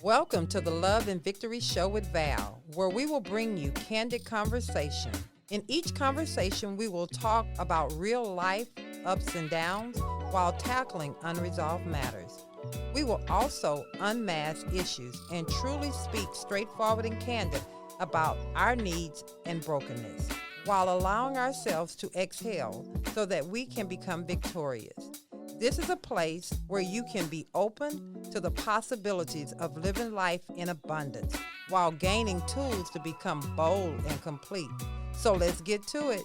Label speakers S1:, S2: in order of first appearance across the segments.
S1: Welcome to the Love and Victory Show with Val, where we will bring you candid conversation. In each conversation, we will talk about real life ups and downs while tackling unresolved matters. We will also unmask issues and truly speak straightforward and candid about our needs and brokenness, while allowing ourselves to exhale so that we can become victorious. This is a place where you can be open to the possibilities of living life in abundance while gaining tools to become bold and complete. So let's get to it.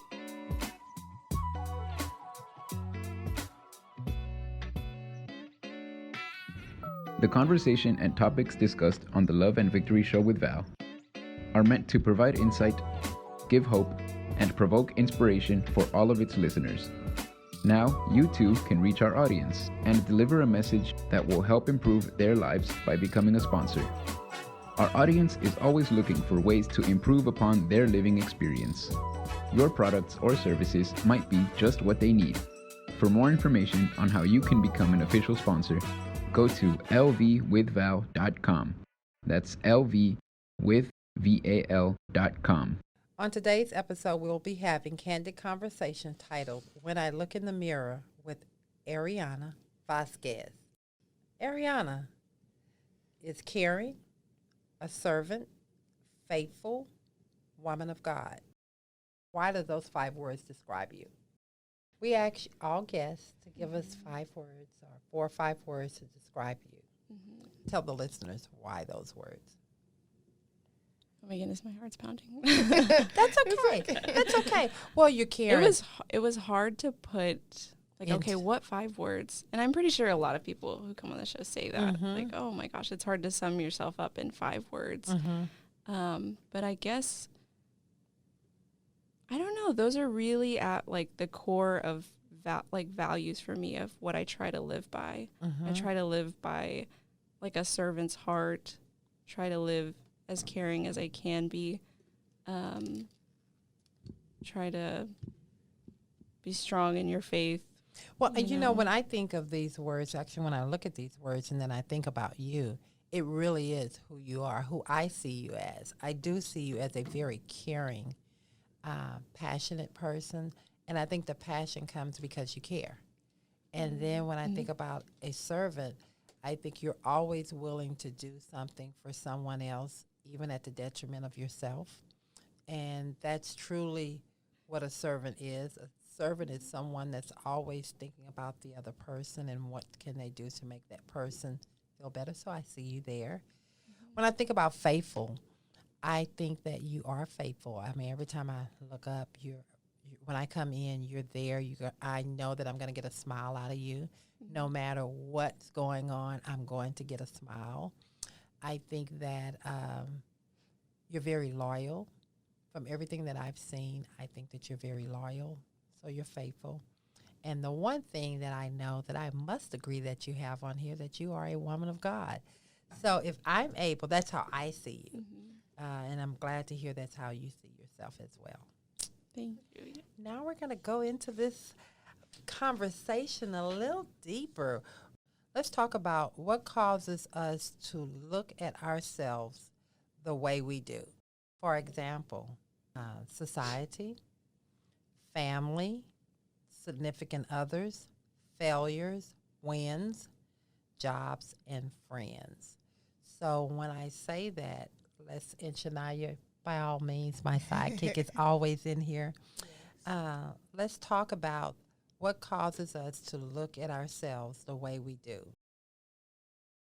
S2: The conversation and topics discussed on the Love and Victory Show with Val are meant to provide insight, give hope, and provoke inspiration for all of its listeners. Now, you too can reach our audience and deliver a message that will help improve their lives by becoming a sponsor. Our audience is always looking for ways to improve upon their living experience. Your products or services might be just what they need. For more information on how you can become an official sponsor, go to lvwithval.com. That's lvwithval.com.
S1: On today's episode, we'll be having candid conversation titled When I Look in the Mirror with Ariana Vasquez. Ariana is caring, a servant, faithful, woman of God. Why do those 5 words describe you? We ask all guests to give us 5 words or 4 or 5 words to describe you. Tell the listeners why those words.
S3: Oh my goodness, my heart's pounding.
S1: That's okay. That's okay. Well, you're caring.
S3: It was hard to put, like, okay, what 5 words? And I'm pretty sure a lot of people who come on the show say that. Like, oh my gosh, it's hard to sum yourself up in 5 words. But I guess, I don't know. Those are really at, like, the core of, values for me of what I try to live by. I try to live by, like, a servant's heart. Try to live as caring as I can be. Try to be strong in your faith.
S1: Well, you know, when I think of these words, actually, when I look at these words and then I think about you, it really is who you are, who I see you as. I do see you as a very caring, passionate person. And I think the passion comes because you care. And then when I think about a servant, I think you're always willing to do something for someone else, even at the detriment of yourself. And that's truly what a servant is. A servant is someone that's always thinking about the other person and what can they do to make that person feel better. So I see you there. When I think about faithful, I think that you are faithful. I mean, every time I look up, when I come in, you're there. I know that I'm going to get a smile out of you. No matter what's going on, I'm going to get a smile. I think that you're very loyal. From everything that I've seen, I think that you're very loyal. So you're faithful. And the one thing that I know that I must agree that you have on here, that you are a woman of God. So if I'm able, that's how I see you. And I'm glad to hear that's how you see yourself as well.
S3: Thank you.
S1: Now we're going to go into this conversation a little deeper. Let's talk about what causes us to look at ourselves the way we do. For example, society, family, significant others, failures, wins, jobs, and friends. So when I say that, and Shania, by all means, my sidekick is always in here. Let's talk about what causes us to look at ourselves the way we do.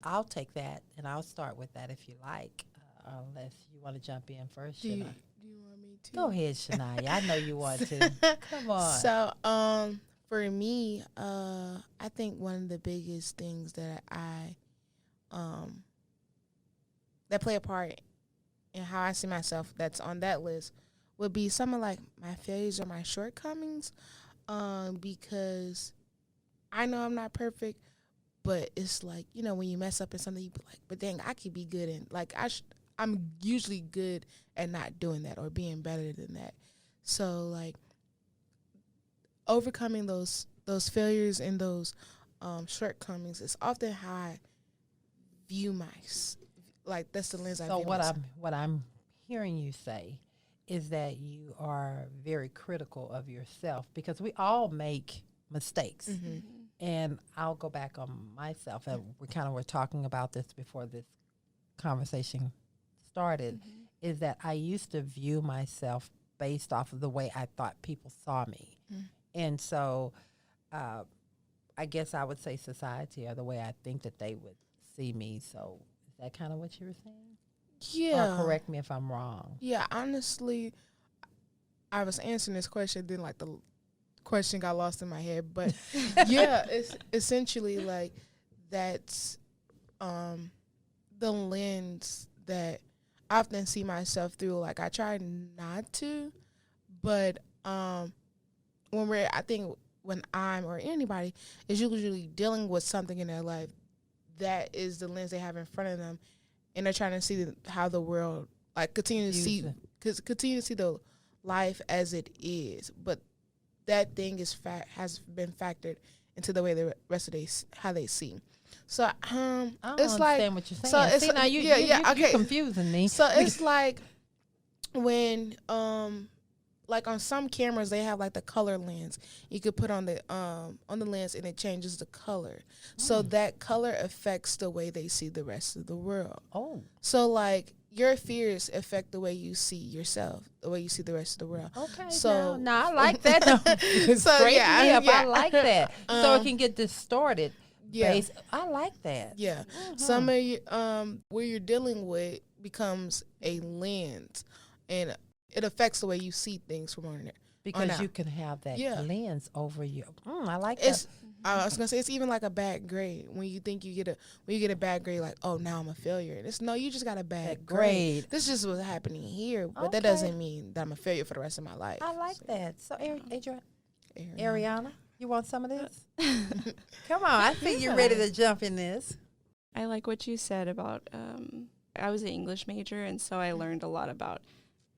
S1: I'll take that, and I'll start with that if you like, unless you want to jump in first,
S4: Do you
S1: Shania.
S4: want me to?
S1: Go ahead, Shania. I know you want to. Come on.
S4: So, for me, I think one of the biggest things that that play a part in how I see myself that's on that list would be some of, like, my failures or my shortcomings, because I know I'm not perfect, but it's like, you know, when you mess up in something, you be like, but dang, I could be good, and like I'm usually good at not doing that or being better than that. So, like, overcoming those failures and those shortcomings is often how I view like that's the lens I
S1: So
S4: view
S1: what
S4: myself.
S1: what I'm hearing you say is that you are very critical of yourself, because we all make mistakes.
S4: Mm-hmm.
S1: And I'll go back on myself, and we kind of were talking about this before this conversation started, is that I used to view myself based off of the way I thought people saw me. And so I guess I would say society, or the way I think that they would see me. So is that kind of what you were saying?
S4: Yeah.
S1: Or correct me if I'm wrong.
S4: Yeah, honestly, I was answering this question, then like the question got lost in my head. But yeah, it's essentially like that's the lens that I often see myself through. Like I try not to, but when I'm or anybody is usually dealing with something in their life, that is the lens they have in front of them, and they're trying to see how the world like continue to see the life as it is, but that thing has been factored into the way the rest of how they see. So
S1: I don't
S4: it's like
S1: understand what you're saying.
S4: so it's
S1: See, now
S4: okay.
S1: you're confusing me.
S4: So it's like when like on some cameras they have like the color lens you could put on the lens, and it changes the color. So that color affects the way they see the rest of the world.
S1: Oh.
S4: So like your fears affect the way you see yourself, the way you see the rest of the world.
S1: Okay.
S4: So
S1: now I like that.
S4: So,
S1: Straighten me up.
S4: yeah.
S1: I like that. So it can get distorted.
S4: Yeah.
S1: I like that.
S4: Yeah. Some of you, where you're dealing with becomes a lens, and it affects the way you see things from on there.
S1: Because you can have that lens over you. I like
S4: It's,
S1: that.
S4: I was gonna say it's even like a bad grade. When you think you get a bad grade, like, oh, now I'm a failure. It's no, you just got a bad grade. This is just what's happening here, but that doesn't mean that I'm a failure for the rest of my life.
S1: I like that. So, Ariana, you want some of this? Come on, I think you're ready to jump in this.
S3: I like what you said about, I was an English major, and so I learned a lot about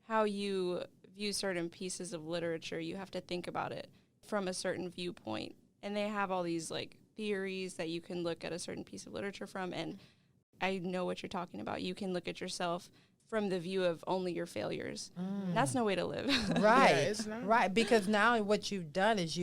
S3: how you view certain pieces of literature. You have to think about it from a certain viewpoint. And they have all these like theories that you can look at a certain piece of literature from. And I know what you're talking about. You can look at yourself from the view of only your failures. That's no way to live.
S1: Right.
S4: Yeah, it's not.
S1: Right. Because now what you've done is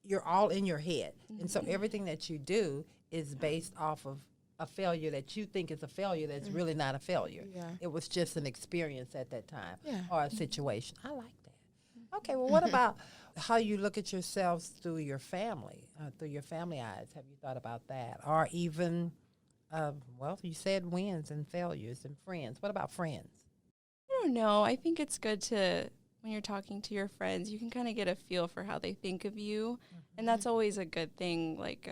S1: you're all in your head. And so everything that you do is based off of a failure that you think is a failure that's really not a failure.
S4: Yeah.
S1: It was just an experience at that time
S4: Yeah.
S1: or a situation. I like that. Okay, well, what about how you look at yourselves through your family eyes? Have you thought about that? Or even, well, you said wins and failures and friends. What about friends?
S3: I don't know. I think it's good to, when you're talking to your friends, you can kind of get a feel for how they think of you. And that's always a good thing. Like,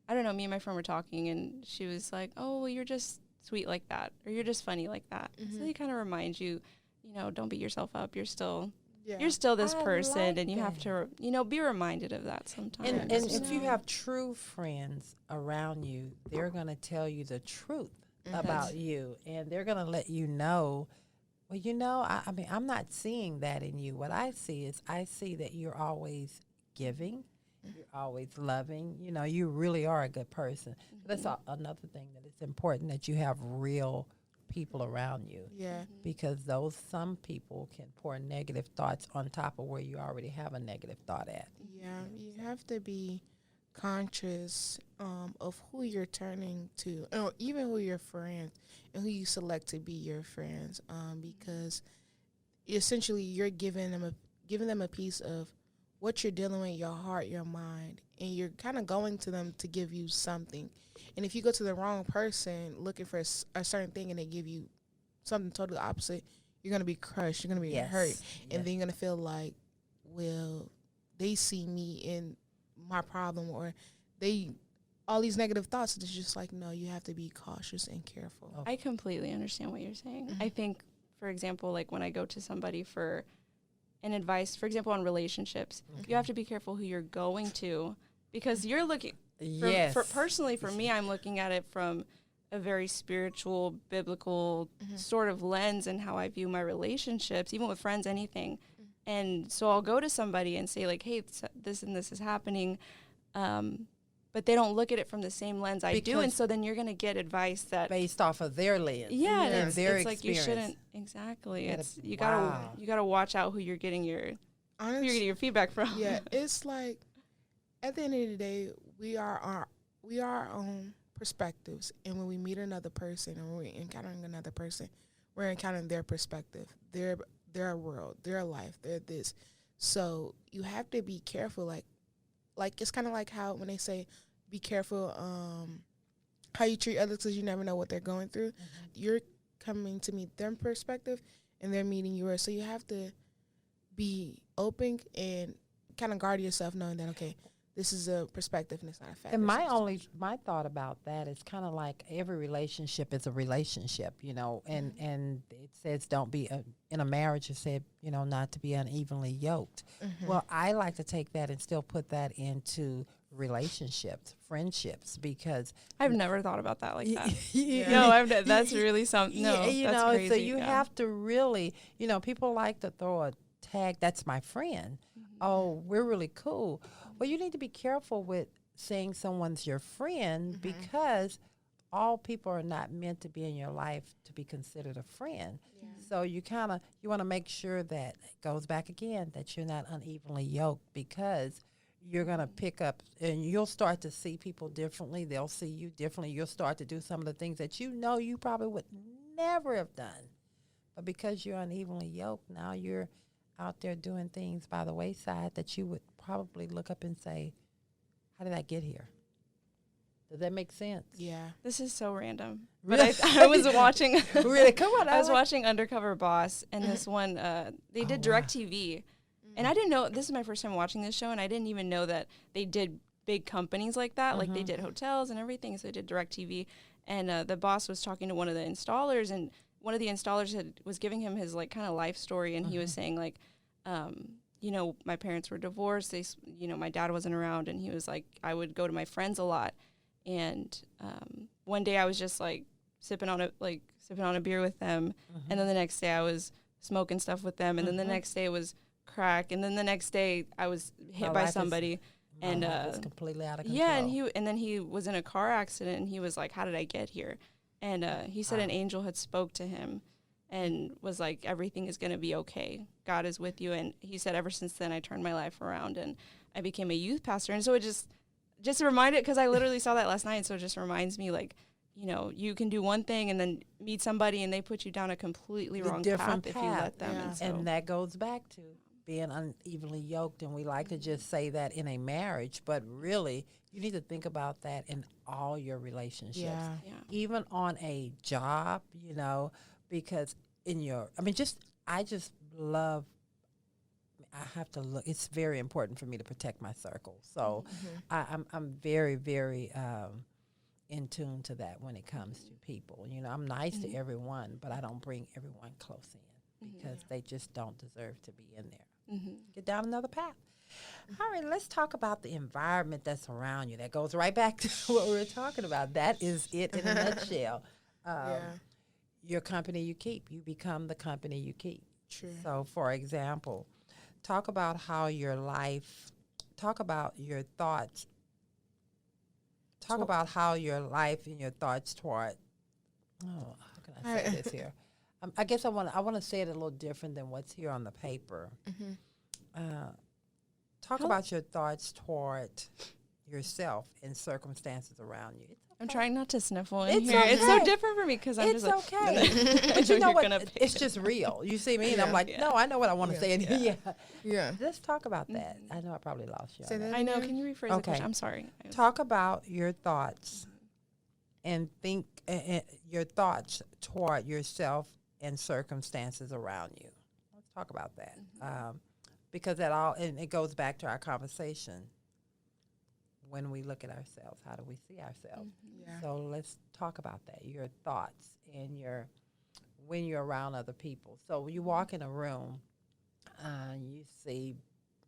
S3: I don't know, me and my friend were talking, and she was like, oh, well, you're just sweet like that, or you're just funny like that. So they kind of remind you, don't beat yourself up. You're still this person, like and you have to, be reminded of that sometimes.
S1: And if you have true friends around you, they're going to tell you the truth about you, and they're going to let you know, well, I mean, I'm not seeing that in you. What I see that you're always giving. You're always loving. You really are a good person. So that's another thing that it's important that you have real people around you.
S4: Yeah.
S1: Because some people can pour negative thoughts on top of where you already have a negative thought at.
S4: Yeah, you have to be conscious of who you're turning to, or even who your friends and who you select to be your friends, because essentially you're giving them a piece of what you're dealing with, your heart, your mind, and you're kind of going to them to give you something. And if you go to the wrong person looking for a certain thing and they give you something totally opposite, you're going to be crushed. You're going to be hurt. And then you're going to feel like, well, they see me in my problem, or all these negative thoughts. It's just like, no, you have to be cautious and careful.
S3: I completely understand what you're saying. I think, for example, like when I go to somebody for an advice, for example, on relationships, you have to be careful who you're going to, because you're looking, personally, for me, I'm looking at it from a very spiritual, biblical sort of lens and how I view my relationships, even with friends, anything. And so I'll go to somebody and say like, hey, this and this is happening. But but they don't look at it from the same lens I do, and so then you're going to get advice that
S1: based off of their lens,
S3: and
S1: their
S3: it's like you shouldn't It's you gotta watch out who you're getting your feedback from.
S4: Yeah, it's like at the end of the day, we are our own perspectives, and when we meet another person or we're encountering another person, we're encountering their perspective, their world, their life, their this. So you have to be careful. Like it's kind of like how when they say, be careful how you treat others because you never know what they're going through. Mm-hmm. You're coming to meet their perspective, and they're meeting yours. So you have to be open and kind of guard yourself, knowing that, okay, this is a perspective and it's not a fact.
S1: And my thought about that is kind of like every relationship is a relationship, and it says don't be in a marriage. It said, not to be unevenly yoked. Mm-hmm. Well, I like to take that and still put that into relationships, friendships, because
S3: I've never thought about that like that. No, that's really something. No, that's crazy.
S1: So you have to really, people like to throw a tag. That's my friend. Mm-hmm. Oh, we're really cool. Well, you need to be careful with saying someone's your friend, mm-hmm. because all people are not meant to be in your life to be considered a friend. Yeah. So you want to make sure that it goes back again, that you're not unevenly yoked, because you're going to pick up and you'll start to see people differently. They'll see you differently. You'll start to do some of the things that you probably would never have done. But because you're unevenly yoked, now you're out there doing things by the wayside that you would probably look up and say, how did I get here? Does that make sense?
S4: Yeah.
S3: This is so random. But I was watching.
S1: Really? Come on.
S3: I was watching Undercover Boss, and this one, they did DirecTV. And I didn't know, this is my first time watching this show, and I didn't even know that they did big companies like that. Mm-hmm. Like they did hotels and everything, so they did DirecTV. And the boss was talking to one of the installers, and one of the installers was giving him his like kind of life story, and he was saying like, my parents were divorced. My dad wasn't around, and he was like, I would go to my friends a lot. And one day I was just like sipping on a beer with them, and then the next day I was smoking stuff with them, and then the next day it was crack, and then the next day I was hit by somebody, and
S1: was completely out of control.
S3: Yeah, and then he was in a car accident, and he was like, how did I get here? And he said an angel had spoke to him and was like, everything is going to be okay. God is with you. And he said, ever since then, I turned my life around, and I became a youth pastor. And so it just reminded, because I literally saw that last night, so it just reminds me, like, you can do one thing and then meet somebody and they put you down a completely wrong path if you let them.
S1: Yeah. And that goes back to being unevenly yoked, and we like to just say that in a marriage, but really you need to think about that in all your relationships, even on a job, because I have to look. It's very important for me to protect my circle, so I'm very, very in tune to that when it comes to people. I'm nice to everyone, but I don't bring everyone close in because they just don't deserve to be in there. Get down another path. All right, let's talk about the environment that's around you. That goes right back to what we were talking about. That is it in a nutshell. Your company you keep. You become the company you keep.
S4: True.
S1: So, for example, talk about how your thoughts. Talk about how your life and your thoughts toward. Oh, how can I say this here? I guess I want to say it a little different than what's here on the paper. Talk about your thoughts toward yourself and circumstances around you. Okay.
S3: I'm trying not to sniffle in here. Okay. It's so different for me because I'm just like...
S1: It's okay. But you know what? It's just real. You see me? And I'm like, no, I know what I want to say. Yeah. Let's talk about that. I know I probably lost you.
S3: I know. Can you rephrase the question? I'm sorry.
S1: Talk about your thoughts and think your thoughts toward yourself and circumstances around you. Let's talk about that. Because and it goes back to our conversation. When we look at ourselves, how do we see ourselves? So let's talk about that. Your thoughts and when you're around other people. So when you walk in a room, you see,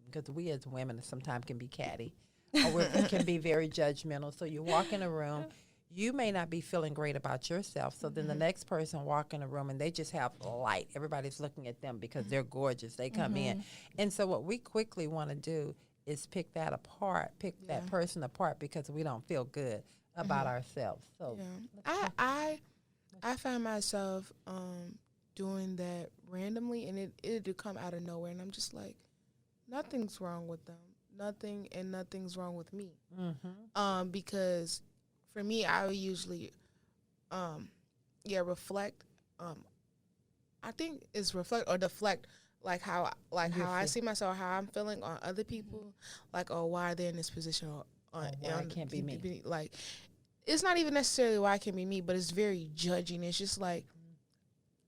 S1: because we as women sometimes can be catty, or we can be very judgmental. So you walk in a room, you may not be feeling great about yourself. So then the next person walk in a room and they just have light. Everybody's looking at them because they're gorgeous. They come in. And so what we quickly want to do is pick that apart, pick that person apart because we don't feel good about ourselves. So
S4: I find myself doing that randomly, and it'll come out of nowhere, and I'm just like, nothing's wrong with them, nothing's wrong with me, because for me, I would usually reflect. I think it's reflect or deflect, like how I see myself, how I'm feeling on other people, like, oh, why are they in this position, or
S1: why it can't be me.
S4: Like, it's not even necessarily why it can be me, but it's very judging. It's just like,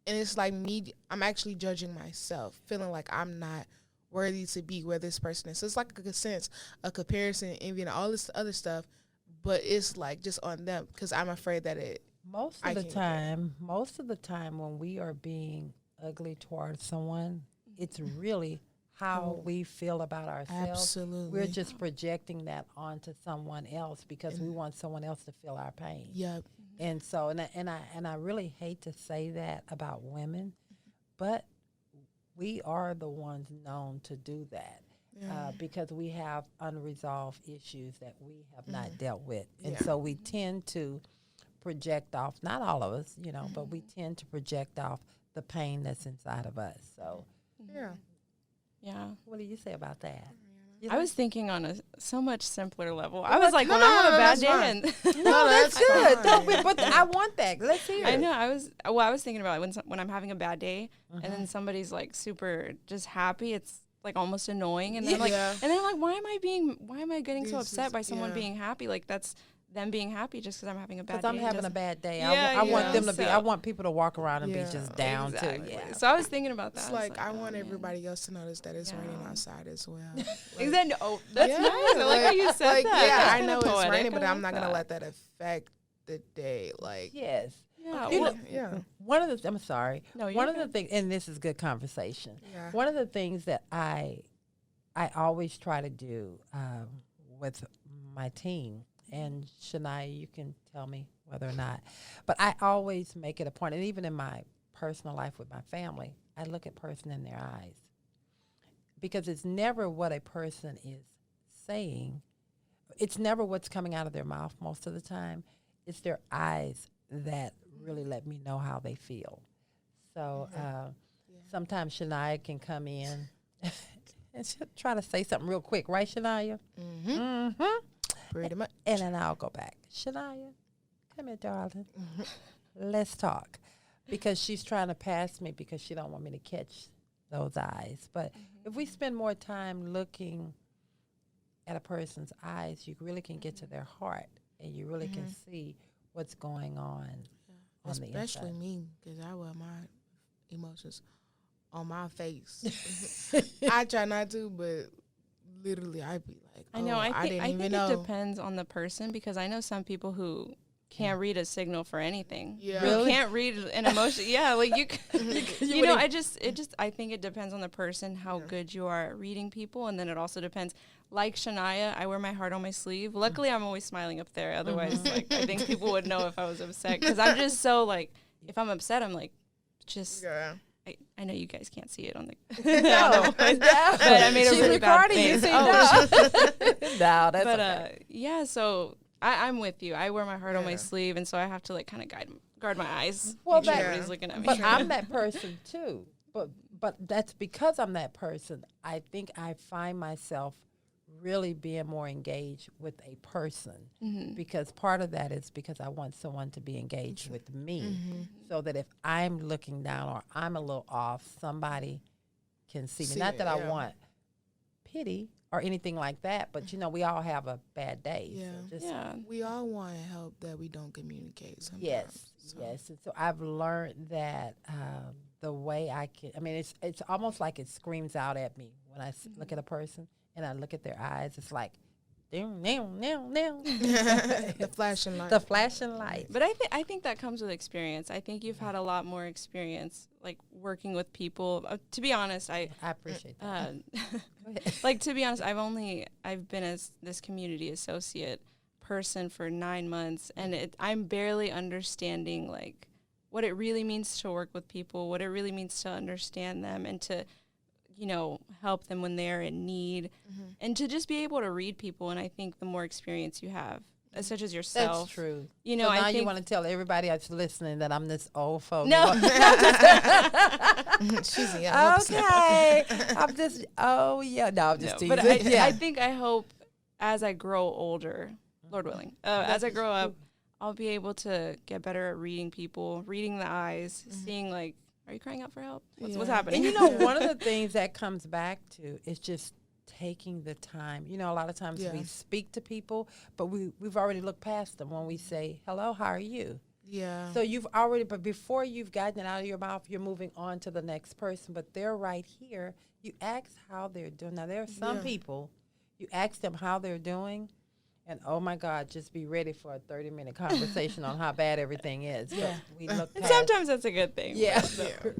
S4: and it's like me, I'm actually judging myself, feeling like I'm not worthy to be where this person is. So it's like a sense, a comparison, envy, and all this other stuff, but it's like just on them because I'm afraid that
S1: most of the time when we are being ugly towards someone, it's really how we feel about ourselves.
S4: Absolutely.
S1: We're just projecting that onto someone else because we want someone else to feel our pain.
S4: Yep.
S1: And so, and I really hate to say that about women, but we are the ones known to do that because we have unresolved issues that we have not dealt with. And so we tend to project off, not all of us, but we tend to project off the pain that's inside of us. So,
S3: yeah.
S1: What do you say about that?
S3: I was thinking on a so much simpler level. I was like, when I have a bad day,
S1: no, that's good. But I want that. Let's hear it.
S3: I know. I was thinking about it when I'm having a bad day, and then somebody's like super just happy. It's like almost annoying, and then and then I'm like, why am I getting so upset by someone being happy? Like that's them being happy just because I'm having a bad day.
S1: Because I'm having a bad day. I want them to be. I want people to walk around and be just down too. Yeah.
S3: So I was thinking about that.
S4: It's like I want everybody else to notice that it's raining outside as well.
S3: Exactly. Oh, that's nice. I like how you said that.
S4: Yeah, I know it's raining, but I'm not gonna let that affect the day. Like
S1: yes.
S3: Yeah.
S1: One of the I'm sorry. No, one of the things, and this is good conversation. Yeah. One of the things that I always try to do with my team. And Shania, you can tell me whether or not. But I always make it a point, and even in my personal life with my family, I look at person in their eyes. Because it's never what a person is saying. It's never what's coming out of their mouth most of the time. It's their eyes that really let me know how they feel. So sometimes Shania can come in and she'll try to say something real quick. Right, Shania? Mm-hmm. Mm-hmm.
S4: Pretty much.
S1: And then I'll go back. Shania, come here, darling. Let's talk. Because she's trying to pass me because she don't want me to catch those eyes. But if we spend more time looking at a person's eyes, you really can get to their heart and you really can see what's going on the inside.
S4: Especially me, because I wear my emotions on my face. I try not to, but literally I'd be like,
S3: I know. I think it depends on the person because I know some people who can't read a signal for anything. Yeah, really? Can't read an emotion. Yeah, like you. I think it depends on the person how good you are at reading people, and then it also depends. Like Shania, I wear my heart on my sleeve. Luckily, I'm always smiling up there. Otherwise, like I think people would know if I was upset because I'm just so like if I'm upset, I'm like just. Yeah. I know you guys can't see it on the
S1: no,
S3: but I made a really bad face.
S1: No, that's okay.
S3: Yeah, so I'm with you. I wear my heart on my sleeve, and so I have to like kind of guard my eyes. Well, everybody's looking at me.
S1: But I'm that person too. But that's because I'm that person. I think I find myself really being more engaged with a person because part of that is because I want someone to be engaged with me so that if I'm looking down or I'm a little off, somebody can see me. Not that I want pity or anything like that, but we all have a bad day.
S4: Yeah, so we all want help that we don't communicate sometimes.
S1: Yes. And so I've learned that the way I can, it's almost like it screams out at me when I look at a person. And I look at their eyes, it's like, the
S4: flashing light.
S1: The flashing light.
S3: But I think that comes with experience. I think you've had a lot more experience, like, working with people. To be honest, I
S1: appreciate that.
S3: Like, to be honest, I've been as this community associate person for 9 months, and I'm barely understanding, like, what it really means to work with people, what it really means to understand them, and to help them when they're in need, and to just be able to read people. And I think the more experience you have, such as yourself.
S1: That's true.
S3: So
S1: now
S3: I think
S1: you want to tell everybody that's listening that I'm this old folk.
S3: No.
S4: She's young.
S1: Okay. I'm just, I'm just teasing.
S3: But I hope as I grow older, Lord willing, as I grow up, I'll be able to get better at reading people, reading the eyes, seeing like, are you crying out for help? What's happening?
S1: And one of the things that comes back to is just taking the time. A lot of times we speak to people, but we've already looked past them when we say, hello, how are you?
S4: Yeah.
S1: So but before you've gotten it out of your mouth, you're moving on to the next person, but they're right here. You ask how they're doing. Now, there are some people, you ask them how they're doing, and oh my God, just be ready for a 30-minute conversation on how bad everything is.
S4: Yeah.
S1: We look
S3: And
S1: past.
S3: sometimes that's a good thing.
S1: Yeah.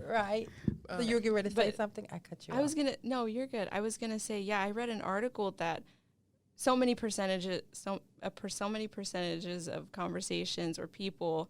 S1: Right. So you were getting ready to say
S3: but
S1: something? I cut you off.
S3: No, you're good. I was going to say, I read an article that so many percentages of conversations or people,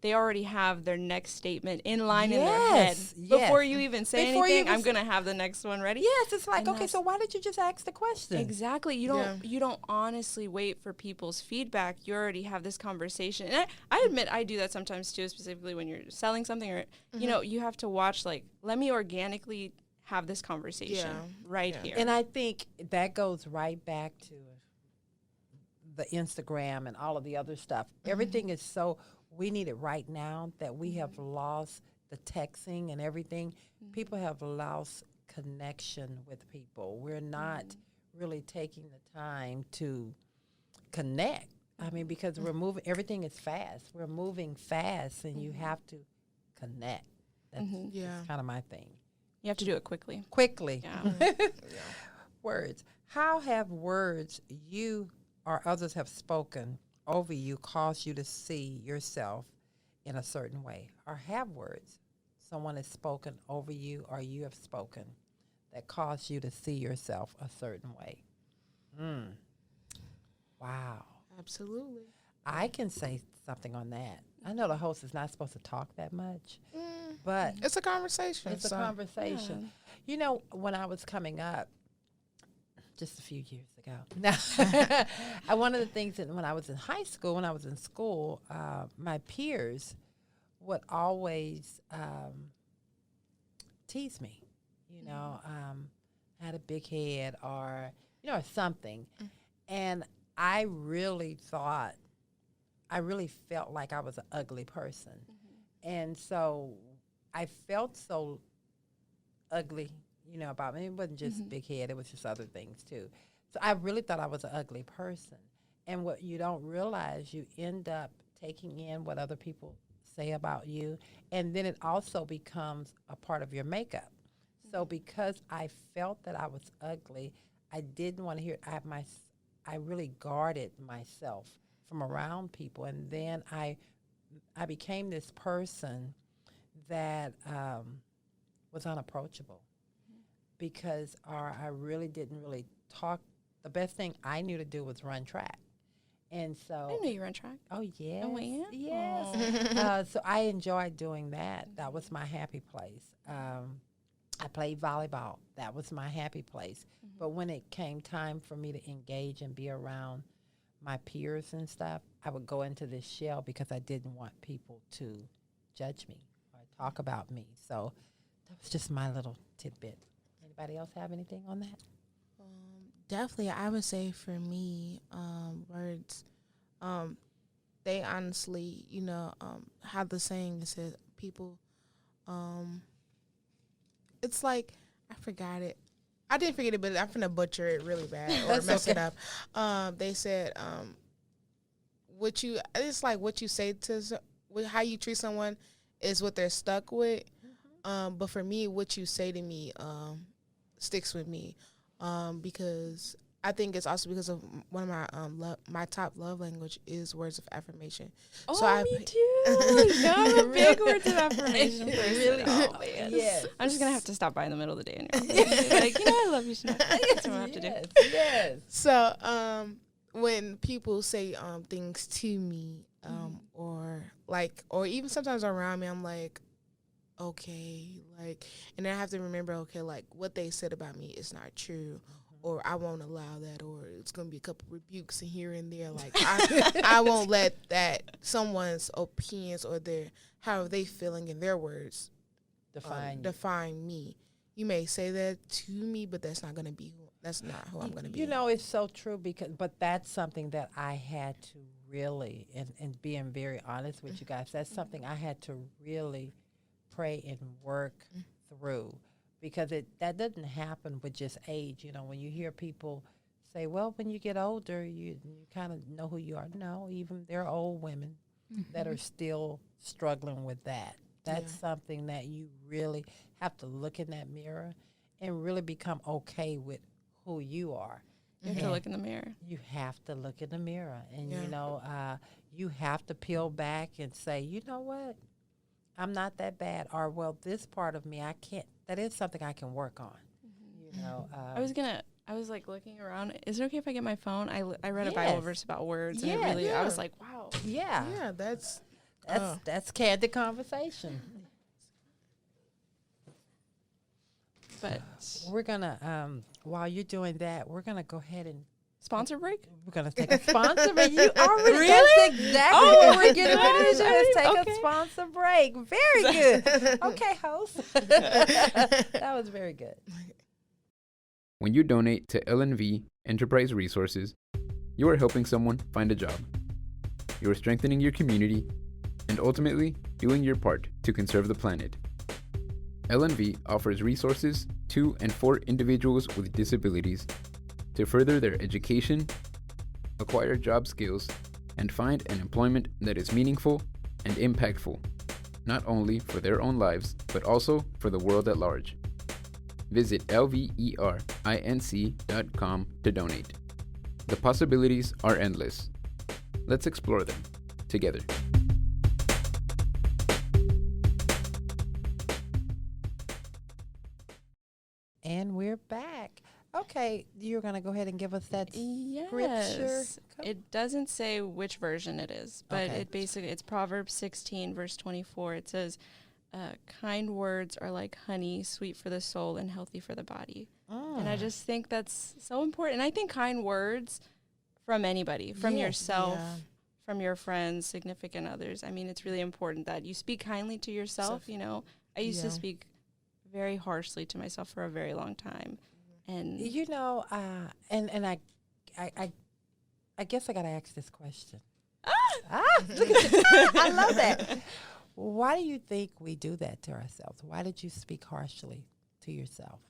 S3: they already have their next statement in line in their head. Before you even say anything, I'm going to have the next one ready.
S1: Yes, it's like, okay, so why did you just ask the question?
S3: Exactly. You don't honestly wait for people's feedback. You already have this conversation. And I admit I do that sometimes too, specifically when you're selling something or, you have to watch, like, let me organically have this conversation here.
S1: And I think that goes right back to the Instagram and all of the other stuff. Everything is so... We need it right now that we have lost the texting and everything. People have lost connection with people. We're not really taking the time to connect. I mean, because we're moving, everything is fast. We're moving fast, and you have to connect. That's kind of my thing.
S3: You have to do it quickly.
S1: Yeah. Words. How have words you or others have spoken over you cause you to see yourself in a certain way? Or have words someone has spoken over you or you have spoken that cause you to see yourself a certain way? Wow.
S4: Absolutely.
S1: I can say something on that. I know the host is not supposed to talk that much, but
S4: it's a conversation.
S1: It's a conversation. Yeah. When I was coming up, just a few years ago. Now, one of the things that when I was in high school, when I was in school, my peers would always tease me. Had a big head or or something, and I really felt like I was an ugly person, and so I felt so ugly. About me. It wasn't just big head. It was just other things, too. So I really thought I was an ugly person. And what you don't realize, you end up taking in what other people say about you. And then it also becomes a part of your makeup. So because I felt that I was ugly, I didn't want to hear it. I really guarded myself from around people. And then I became this person that was unapproachable. Because I really didn't really talk. The best thing I knew to do was run track. And so...
S3: I didn't know you ran track.
S1: Oh, yes.
S3: Oh, yeah?
S1: Yes. So I enjoyed doing that. That was my happy place. I played volleyball. That was my happy place. But when it came time for me to engage and be around my peers and stuff, I would go into this shell because I didn't want people to judge me or talk about me. So that was just my little tidbit. Anybody else have anything on that?
S4: Definitely, I would say for me, words, they honestly, have the saying that says people, it's like, I forgot it. I didn't forget it, but I'm going to butcher it really bad or mess it up. They said, it's like what you say how you treat someone is what they're stuck with. But for me, what you say to me, sticks with me, because I think it's also because of one of my my top love language is words of affirmation.
S3: Oh,
S4: so
S3: me too. I'm a big words of affirmation person. Really? Oh, man.
S1: Yes.
S3: I'm just going to have to stop by in the middle of the day. And like, I love you, Shania. That's what I have to do.
S1: Yes.
S4: So when people say things to me, or even sometimes around me, I'm like, okay, like, and then I have to remember, okay, like, what they said about me is not true, or I won't allow that, or it's going to be a couple rebukes here and there. Like, I won't let that, someone's opinions or their, how are they feeling in their words, define me. You may say that to me, but that's not going to be, that's not who I'm going to be.
S1: You know, it's so true, but that's something that I had to really, and being very honest with you guys, that's something I had to really pray and work through, because that doesn't happen with just age. You know, when you hear people say, well, when you get older, you kind of know who you are. No, even there are old women that are still struggling with that. That's something that you really have to look in that mirror and really become okay with who you are.
S3: You have to look in the mirror.
S1: You have to look in the mirror. And, you know, you have to peel back and say, you know what? I'm not that bad. Or, well, this part of me, I can't. That is something I can work on. You know,
S3: I was like looking around. Is it okay if I get my phone? I read a Bible verse about words, and I was like, wow.
S1: Yeah,
S4: that's
S1: candid conversation.
S3: But
S1: we're gonna while you're doing that, we're gonna go ahead and
S3: sponsor break.
S1: We're gonna take a sponsor break. You already
S3: really?
S1: That's exactly what we're getting ready to do. Is take a sponsor break. Very good. Okay, host. That was very good.
S2: When you donate to LNV Enterprise Resources, you are helping someone find a job. You are strengthening your community and ultimately doing your part to conserve the planet. LNV offers resources to and for individuals with disabilities to further their education, acquire job skills, and find an employment that is meaningful and impactful, not only for their own lives, but also for the world at large. Visit lverinc.com to donate. The possibilities are endless. Let's explore them together.
S1: And we're back. Okay, you're going to go ahead and give us that scripture.
S3: It doesn't say which version it is, but it's Proverbs 16, verse 24. It says, kind words are like honey, sweet for the soul and healthy for the body. And I just think that's so important. And I think kind words from anybody, from yourself, from your friends, significant others. I mean, it's really important that you speak kindly to yourself. You know, I used to speak very harshly to myself for a very long time. And
S1: you know, and I guess I got to ask this question. Look at you. I love that. Why do you think we do that to ourselves? Why did you speak harshly to yourself?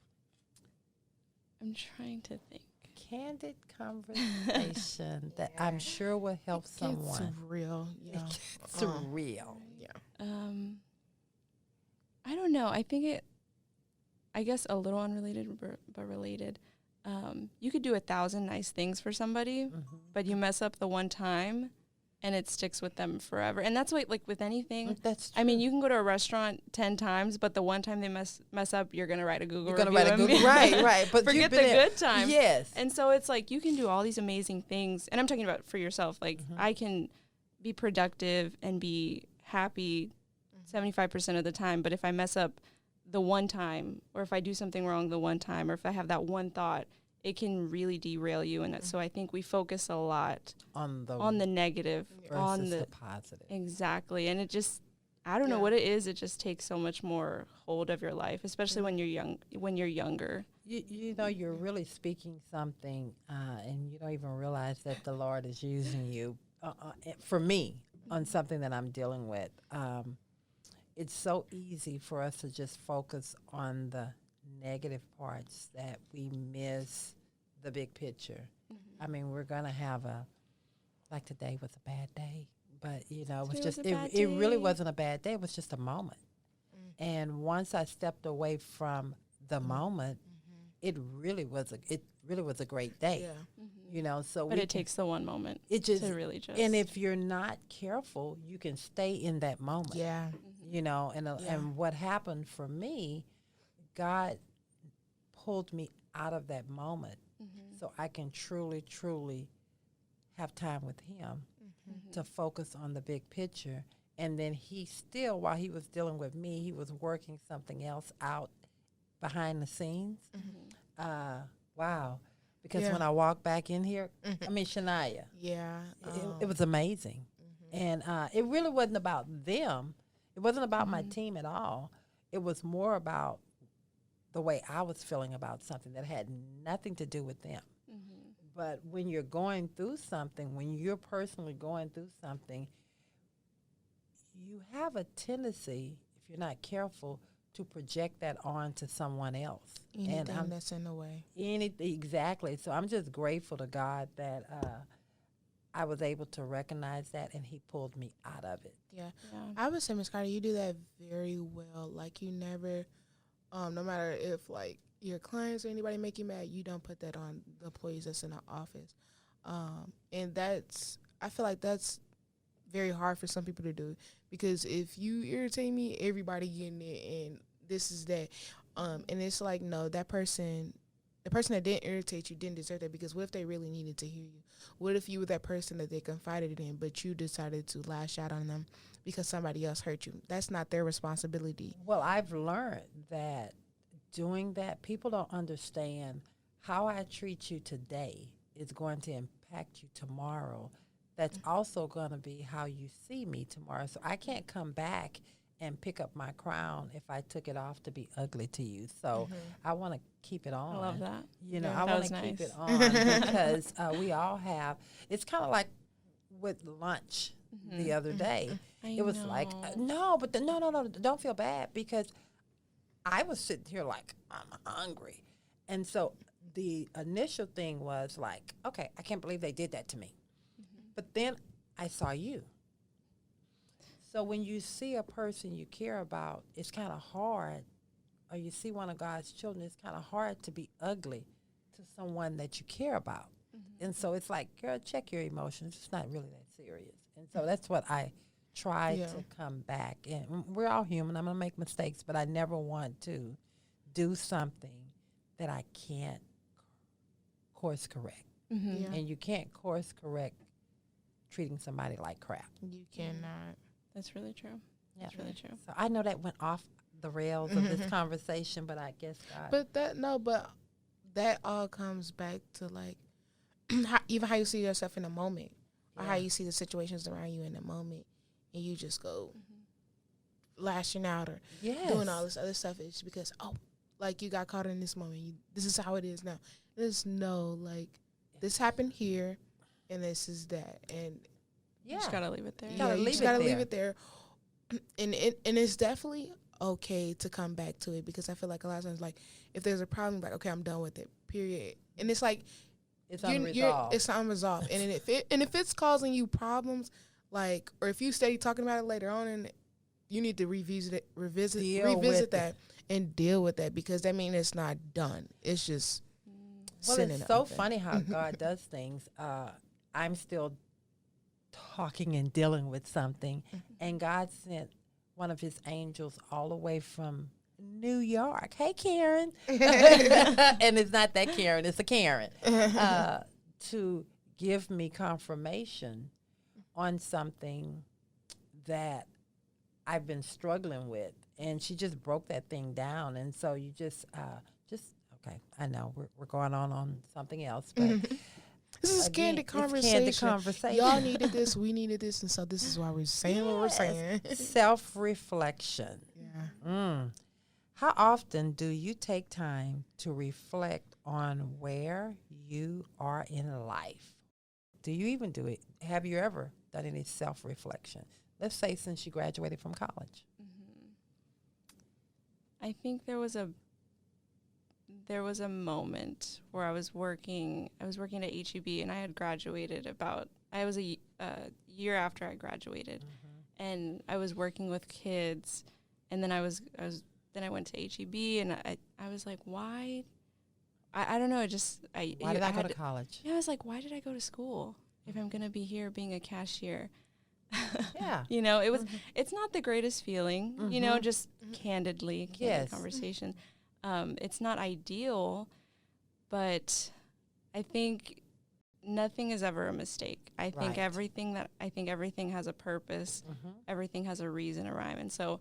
S3: I'm trying to think.
S1: Candid conversation that I'm sure will help someone.
S4: It's real. Yeah.
S1: It's real.
S4: Yeah.
S3: I don't know. I guess a little unrelated, but related. You could do 1,000 nice things for somebody, but you mess up the one time, and it sticks with them forever. And that's like with anything.
S1: That's true.
S3: I mean, you can go to a restaurant 10 times, but the one time they mess up, you're gonna write a Google
S1: review. Right. But
S3: forget the good time.
S1: Yes.
S3: And so it's like you can do all these amazing things, and I'm talking about for yourself. Like I can be productive and be happy 75% of the time, but if I mess up the one time, or if I do something wrong the one time, or if I have that one thought, it can really derail you. And so I think we focus a lot on the negative, on the
S1: positive.
S3: Exactly. And it just, I don't know what it is. It just takes so much more hold of your life, especially when you're younger.
S1: You know, you're really speaking something, and you don't even realize that the Lord is using you, for me, on something that I'm dealing with. It's so easy for us to just focus on the negative parts that we miss the big picture. I mean, we're going to have like today was a bad day, but you know, it really wasn't a bad day. It was just a moment. And once I stepped away from the moment, it really was a great day. You know,
S3: but it takes the one moment.
S1: It just
S3: to really just.
S1: And if you're not careful, you can stay in that moment.
S4: Yeah.
S1: You know, and what happened for me, God pulled me out of that moment so I can truly, truly have time with him to focus on the big picture And then he still, while he was dealing with me, he was working something else out behind the scenes. Wow. Because when I walked back in here, I mean, Shania.
S4: Yeah.
S1: It was amazing. And it really wasn't about them. It wasn't about my team at all. It was more about the way I was feeling about something that had nothing to do with them. But when you're going through something, when you're personally going through something, you have a tendency, if you're not careful, to project that on to someone else.
S4: Anything that's in the way.
S1: Anything, exactly. So I'm just grateful to God that I was able to recognize that, and he pulled me out of it.
S4: Yeah. I would say, Ms. Carter, you do that very well. Like, you never, no matter if, like, your clients or anybody make you mad, you don't put that on the employees that's in the office. And I feel like that's very hard for some people to do, because if you irritate me, everybody getting it, and this is that. And it's like, no, the person that didn't irritate you didn't deserve that, because what if they really needed to hear you? What if you were that person that they confided in, but you decided to lash out on them because somebody else hurt you? That's not their responsibility.
S1: Well, I've learned that doing that, people don't understand how I treat you today is going to impact you tomorrow. That's also going to be how you see me tomorrow. So I can't come back and pick up my crown if I took it off to be ugly to you. So I want to keep it on.
S3: I love that.
S1: You know,
S3: Yeah,
S1: I want to keep it on because we all have. It's kind of like with lunch the other day. It was like, no, don't feel bad, because I was sitting here like, I'm hungry. And so the initial thing was like, okay, I can't believe they did that to me. But then I saw you. So when you see a person you care about, it's kind of hard, or you see one of God's children, it's kind of hard to be ugly to someone that you care about. And so it's like, girl, check your emotions. It's not really that serious. And so that's what I try to come back. And we're all human. I'm going to make mistakes, but I never want to do something that I can't course correct. And you can't course correct treating somebody like crap.
S4: You cannot.
S3: That's really true. That's really true.
S1: So I know that went off the rails of this conversation, but I guess God.
S4: But that all comes back to, like, even how you see yourself in a moment, or how you see the situations around you in a moment, and you just go lashing out or doing all this other stuff. It's because, like, you got caught in this moment. This is how it is now. There's no, like, this happened here, and this is that, and
S3: you just gotta leave it there.
S4: You just gotta leave it there. And it's definitely okay to come back to it, because I feel like a lot of times, like, if there's a problem, like, okay, I'm done with it, period. And it's like,
S1: it's unresolved.
S4: It's unresolved. And if it's causing you problems, like, or if you stay talking about it later on, and you need to revisit that and deal with that, because that means it's not done. It's just
S1: it's so funny how God does things. I'm still talking and dealing with something, and God sent one of his angels all the way from New York. Hey, Karen. And it's not that Karen, it's a Karen. To give me confirmation on something that I've been struggling with. And she just broke that thing down. And so you just okay, I know we're going on something else, but
S4: this is candid conversation. Y'all needed this, we needed this, and so this is why we're saying what we're saying.
S1: Self-reflection. Yeah. How often do you take time to reflect on where you are in life? Do you even do it? Have you ever done any self-reflection? Let's say since you graduated from college.
S3: I think there was a moment where I was working at HEB, and I had graduated I was a year after I graduated, and I was working with kids, and then then I went to HEB, and I was like, why? I don't know. Why
S1: did I go to college?
S3: Yeah, I was like, why did I go to school if I'm going to be here being a cashier?
S1: Yeah.
S3: You know, it's not the greatest feeling, you know, just candid conversation. It's not ideal, but I think nothing is ever a mistake. I think
S1: Right.
S3: everything has a purpose. Everything has a reason, a rhyme. And so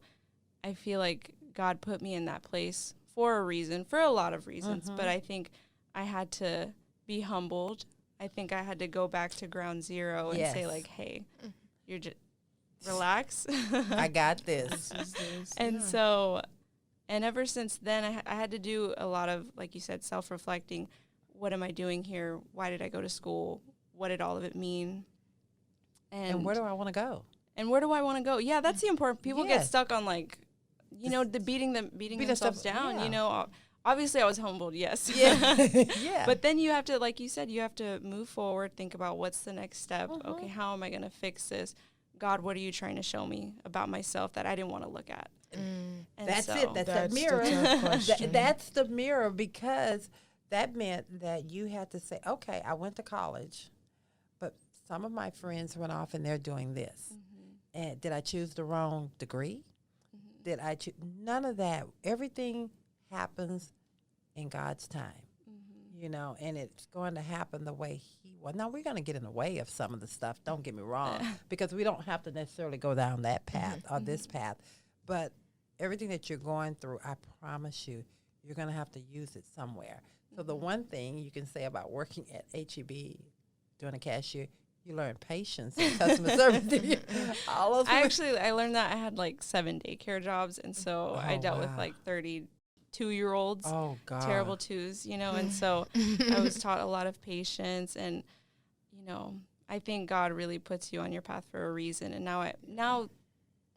S3: I feel like God put me in that place for a reason, for a lot of reasons. But I think I had to be humbled. I think I had to go back to ground zero and say, like, hey, you're just relax.
S1: I got this.
S3: And so, and ever since then, I had to do a lot of, like you said, self-reflecting. What am I doing here? Why did I go to school? What did all of it mean?
S1: And where do I want to go?
S3: And where do I want to go? Yeah, that's the important. People get stuck on, like, you know, the beating themselves down.
S1: Yeah.
S3: You know, obviously I was humbled, yes.
S1: Yeah. Yeah.
S3: But then you have to, like you said, you have to move forward, think about what's the next step. Okay, how am I going to fix this? God, what are you trying to show me about myself that I didn't want to look at? And
S1: that's
S3: so,
S1: it. That's the mirror. That's the mirror, because that meant that you had to say, okay, I went to college, but some of my friends went off and they're doing this. And did I choose the wrong degree? Did I choose? None of that. Everything happens in God's time, you know, and it's going to happen the way He wants. Now, we're going to get in the way of some of the stuff, don't get me wrong, because we don't have to necessarily go down that path or this path. But everything that you're going through, I promise you, you're going to have to use it somewhere. So the one thing you can say about working at HEB, doing a cashier, you learn patience and customer service. All those
S3: I learned that I had like 7 daycare jobs, and so I dealt with like 32-year-olds, terrible twos, you know, and so I was taught a lot of patience, and, you know, I think God really puts you on your path for a reason. And now,